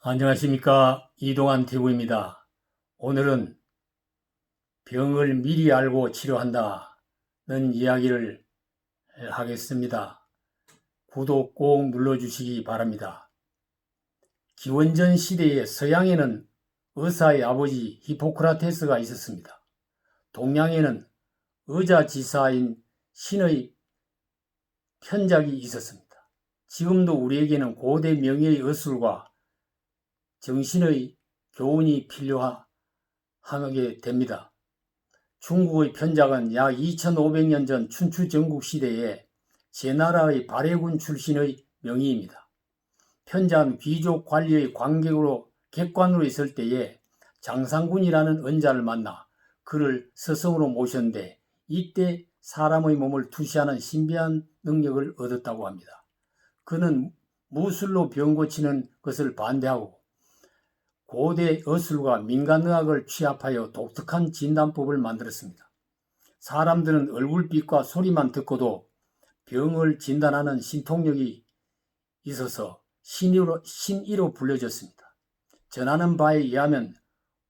안녕하십니까. 이동환 대구입니다. 오늘은 병을 미리 알고 치료한다는 이야기를 하겠습니다. 구독 꼭 눌러주시기 바랍니다. 기원전 시대에 서양에는 의사의 아버지 히포크라테스가 있었습니다. 동양에는 의자지사인 신의 편작이 있었습니다. 지금도 우리에게는 고대 명예의 의술과 정신의 교훈이 필요하게 됩니다. 중국의 편작은 약 2500년 전 춘추 전국 시대에 제나라의 발해군 출신의 명의입니다. 편작은 귀족 관리의 객관으로 있을 때에 장상군이라는 은자를 만나 그를 스승으로 모셨는데 이때 사람의 몸을 투시하는 신비한 능력을 얻었다고 합니다. 그는 무술로 병 고치는 것을 반대하고 고대 의술과 민간의학을 취합하여 독특한 진단법을 만들었습니다. 사람들은 얼굴빛과 소리만 듣고도 병을 진단하는 신통력이 있어서 신이로 불려졌습니다. 전하는 바에 의하면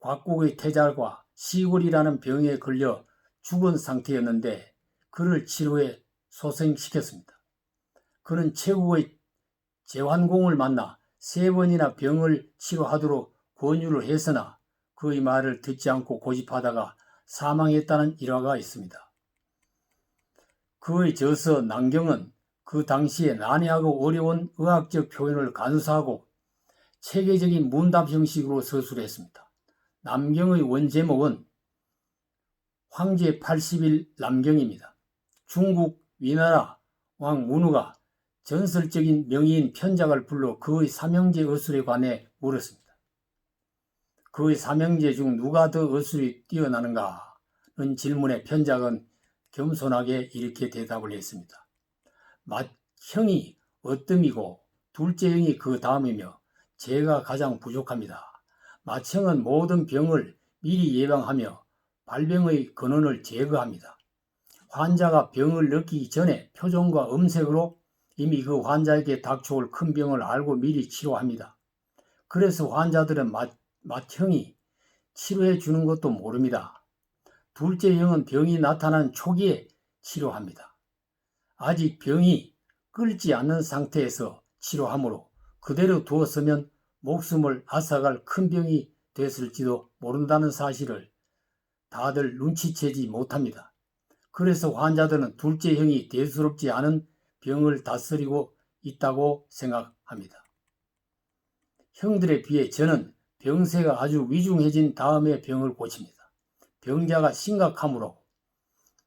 곽국의 태자가 시골이라는 병에 걸려 죽은 상태였는데 그를 치료해 소생시켰습니다. 그는 최국의 제환공을 만나 3번이나 병을 치료하도록 권유를 했으나 그의 말을 듣지 않고 고집하다가 사망했다는 일화가 있습니다. 그의 저서 난경은 그 당시에 난해하고 어려운 의학적 표현을 간수하고 체계적인 문답 형식으로 서술했습니다. 남경의 원제목은 황제 80일 남경입니다. 중국 위나라 왕 문우가 전설적인 명의인 편작을 불러 그의 삼형제 의술에 관해 물었습니다. 그의 삼형제 중 누가 더 의술이 뛰어나는가는 질문에 편작은 겸손하게 이렇게 대답을 했습니다. 맏형이 어뜸이고 둘째 형이 그 다음이며 제가 가장 부족합니다. 맏형은 모든 병을 미리 예방하며 발병의 근원을 제거합니다. 환자가 병을 느끼기 전에 표정과 음색으로 이미 그 환자에게 닥쳐올 큰 병을 알고 미리 치료합니다. 그래서 환자들은 맏형이 치료해 주는 것도 모릅니다. 둘째 형은 병이 나타난 초기에 치료합니다. 아직 병이 끓지 않는 상태에서 치료하므로 그대로 두었으면 목숨을 앗아갈 큰 병이 됐을지도 모른다는 사실을 다들 눈치채지 못합니다. 그래서 환자들은 둘째 형이 대수롭지 않은 병을 다스리고 있다고 생각합니다. 형들에 비해 저는 병세가 아주 위중해진 다음에 병을 고칩니다. 병자가 심각하므로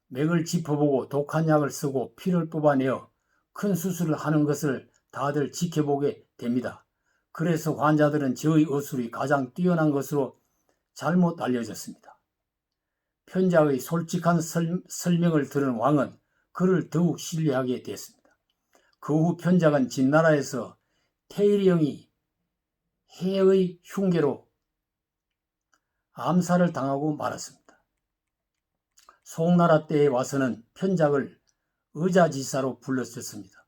맥을 짚어보고 독한 약을 쓰고 피를 뽑아내어 큰 수술을 하는 것을 다들 지켜보게 됩니다. 그래서 환자들은 저의 의술이 가장 뛰어난 것으로 잘못 알려졌습니다. 편작의 솔직한 설명을 들은 왕은 그를 더욱 신뢰하게 됐습니다. 그 후 편작은 진나라에서 태일형이 해의 흉계로 암살을 당하고 말았습니다. 송나라 때에 와서는 편작을 의자지사로 불렀었습니다.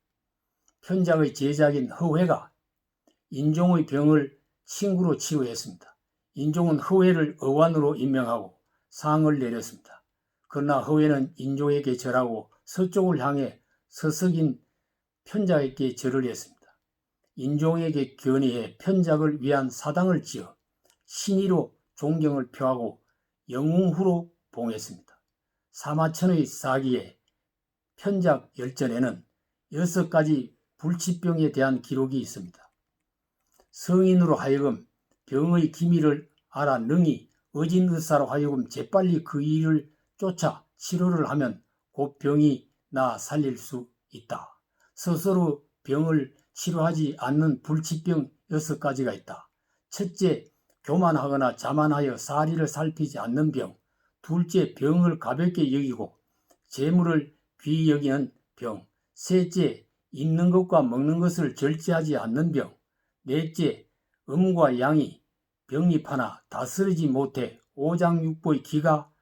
편작의 제작인 허회가 인종의 병을 친구로 치유했습니다. 인종은 허회를 의관으로 임명하고 상을 내렸습니다. 그러나 허회는 인종에게 절하고 서쪽을 향해 서석인 편작에게 절을 했습니다. 인종에게 견의해 편작을 위한 사당을 지어 신의로 존경을 표하고 영웅후로 봉했습니다. 사마천의 사기에 편작 열전에는 6가지 불치병에 대한 기록이 있습니다. 성인으로 하여금 병의 기미를 알아 능히 어진 의사로 하여금 재빨리 그 일을 쫓아 치료를 하면 곧 병이 나 살릴 수 있다. 스스로 병을 치료하지 않는 불치병 6가지가 있다. 첫째, 교만하거나 자만하여 사리를 살피지 않는 병. 둘째, 병을 가볍게 여기고 재물을 귀히 여기는 병. 셋째, 있는 것과 먹는 것을 절제하지 않는 병. 넷째, 음과 양이 병립하나 다스리지 못해 오장육부의 기가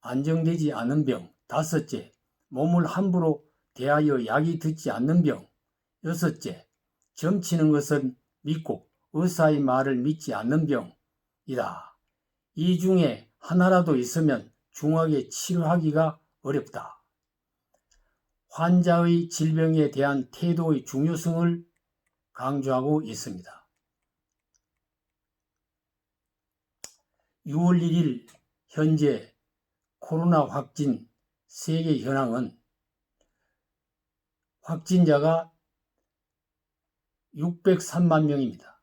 안정되지 않는 병. 다섯째, 몸을 함부로 대하여 약이 듣지 않는 병. 여섯째, 점치는 것은 믿고 의사의 말을 믿지 않는 병이다. 이 중에 하나라도 있으면 중하게 치료하기가 어렵다. 환자의 질병에 대한 태도의 중요성을 강조하고 있습니다. 6월 1일 현재 코로나 확진 세계 현황은 확진자가 603만 명입니다.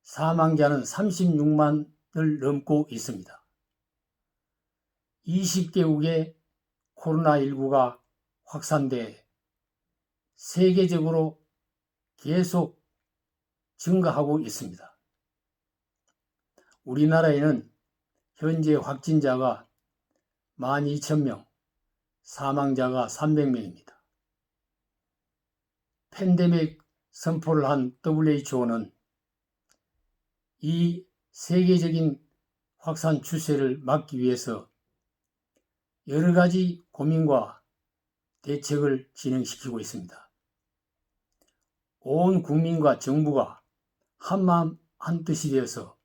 사망자는 36만을 넘고 있습니다. 20개국에 코로나19가 확산돼 세계적으로 계속 증가하고 있습니다. 우리나라에는 현재 확진자가 12,000명, 사망자가 300명입니다. 팬데믹 선포를 한 WHO는 이 세계적인 확산 추세를 막기 위해서 여러 가지 고민과 대책을 진행시키고 있습니다. 온 국민과 정부가 한마음 한뜻이 되어서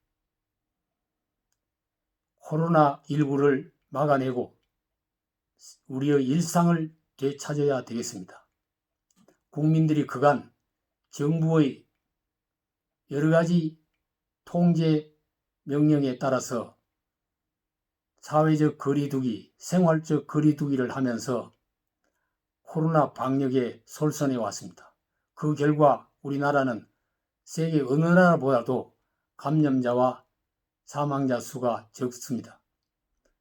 코로나19를 막아내고 우리의 일상을 되찾아야 되겠습니다. 국민들이 그간 정부의 여러 가지 통제 명령에 따라서 사회적 거리두기, 생활적 거리두기를 하면서 코로나 방역에 솔선해 왔습니다. 그 결과 우리나라는 세계 어느 나라보다도 감염자와 사망자 수가 적습니다.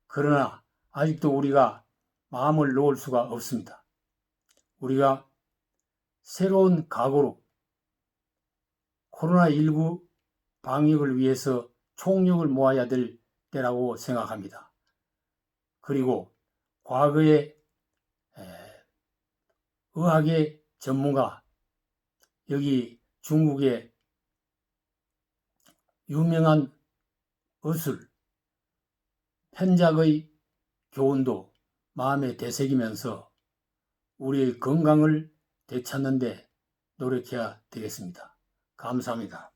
그러나 아직도 우리가 마음을 놓을 수가 없습니다. 우리가 새로운 각오로 코로나19 방역을 위해서 총력을 모아야 될 때라고 생각합니다. 그리고 과거에 의학의 전문가, 여기 중국의 유명한 의술, 편작의 교훈도 마음에 되새기면서 우리의 건강을 되찾는 데 노력해야 되겠습니다. 감사합니다.